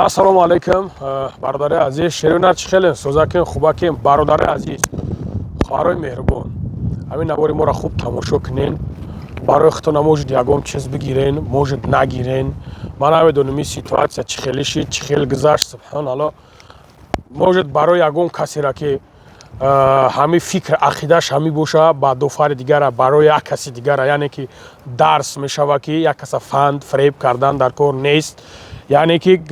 ассалому алайкум бародари азиз, шерунар чӣ хелен, сӯзакем, хубакем, бародари азиз, хоҳарои меҳрубон, ҳамин навори моро хуб тамошо кунен. Барои худтон можед ягон чиз бигирен, можед нагирен. Ман намедонам ин ситуатсия чӣ хеле шид, чӣ хел гузашт. Субҳаналлоҳ, можед барои ягон касеро ки ҳамин фикр ақидаш ҳамин боша, ба дуфари дигара, барои як каси дигара, яъне ки дарс мешава ки як каса фанд фреб кардан дар кор нест. яъне ки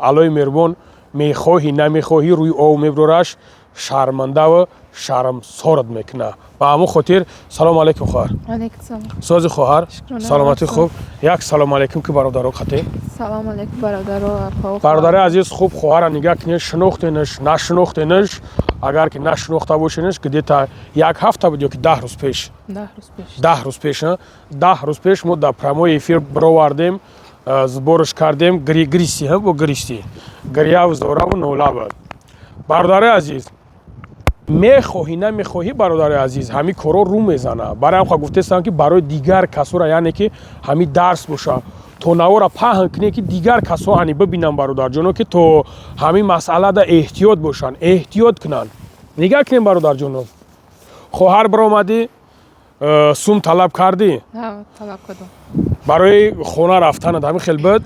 алои меҳрубон, мехоҳӣ намехоҳӣ рӯи ов мебурораш, шармандаву шармсорат мекуна. Ба ҳамон хотир салому алайкум хоҳар. Алейкум салом. Сози хоҳар, саломати хуб. Як салому алайкум ки бародаро хате. Салом алейкум бародаро. Бародари азиз, хуб хоҳара нигаҳ кунед, шинохтенаш, нашинохтенаш. Агар ки нашинохта бошенаш, где-то як ҳафта буд ё ки 10 рӯз пеш. 10 рӯз пеш. 10 рӯз пеш мо дар прямой эфир бировардем, зборш кардем, гристи, бо гристи. Гирьяву зораву нолаву. Бародари азиз, мехоҳӣ намехоҳӣ, бародари азиз, ҳамин корро рӯ мезана. Барои ҳам гуфтестам ки барои дигар касора, яъне ки ҳамин дарс боша, то навора паҳн кунем ки дигар касо ани бибинам бародарҷоно, ки то ҳамин масъалада эҳтиёт бошанд, эҳтиёт кунанд. Нигаҳ кунем бародарҷоно, хоҳар биромадӣ, сум талаб кардӣ? Талаб кардам. Барои хона рафтанат ҳамин хел буд?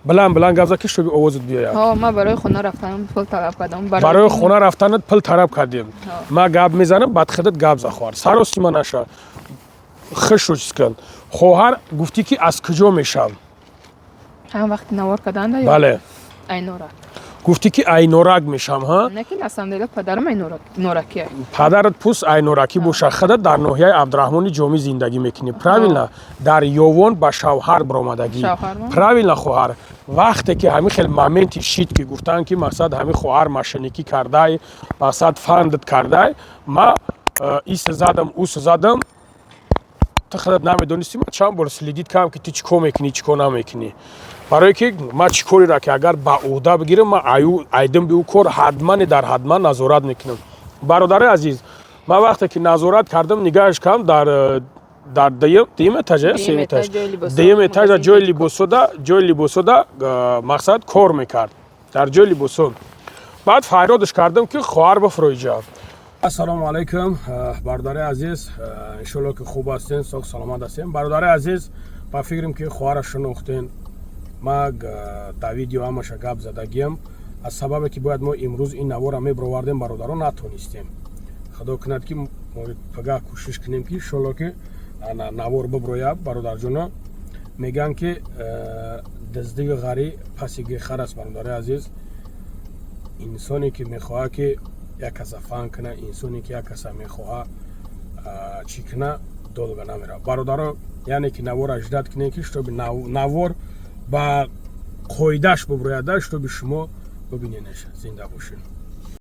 Биланд гап зад ки шуби овозат биёяд. Ман барои хона рафтанам пул талаб кардам. Барои хона рафтанат пул талаб кардем. Ман гап мезанам, бадхидат гап зад хоҳар. Сарости ман наша. Хушро чиз кун. Хоҳар гуфтӣ ки аз куҷо мешав? Ҳам вақти навор карданда ё? Бале. Айнорак. Гуфтӣ ки айнорак мешам, ҳа? Не ки на самом деле падарам айноракӣ. Падарат пус айноракӣ боша. Худат дар ноҳияи Абдурахмони Ҷомӣ зиндагӣ мекунӣ. Правилна? Дар ёвон ба шавҳар биромадагӣ. Правилна хоҳар. Вақте ки ҳамин хел моменти шид ки гуфтанд ки мақсад ҳамин хоҳар машиникӣ кардай, мақсад фандат кардай, ма иса задам, уса задам. Ту худат намедонистӣ ман чанд бор следит кардам ки ту чӣ кор мекунӣ, чӣ кор намекунӣ. Барое ки ман чӣ кореро ки агар ба уҳда бигирам, ман айдам би ӯ кор ҳатмани дар ҳатман назорат мекунам. Бародари азиз, ман вақте ки назорат кардам, нигаҳаш кардам дар дуюм этаж, сеюм этаж, дуюм этаж дар ҷои либосода мақсад кор мекард. Дар ҷои либосон. Баъд фарёдаш кардам ки хоҳар бифурӯҷа. Ассалому алайкум бародари азиз, иншоалло ки хуб ҳастен, сог саломат ҳастен. Бародари азиз, ба фикрам ки хоҳара шинохтен. Ман дар видео ҳамаша гап задагиам. аз сабабе ки бояд мо имрӯз ин навора мебировардем, бародаро натонистем. Худо кунад ки мо пага кӯшиш кунем ки иншоалло ки навор бибирояд. Бародарҷоно мегӯянд ки диздиги ғарӣ паси гехар аст. Бародари азиз, инсоне ки мехоҳад ки як каса фаҳм куна, инсоне ки як каса мехоҳад чӣ куна, долга намеравад. Бародаро, яъне ки навора аҷдад кунем ки штоби навор ба қоидаш бибирояд, штоби шумо бибиненаш. Зинда бошед.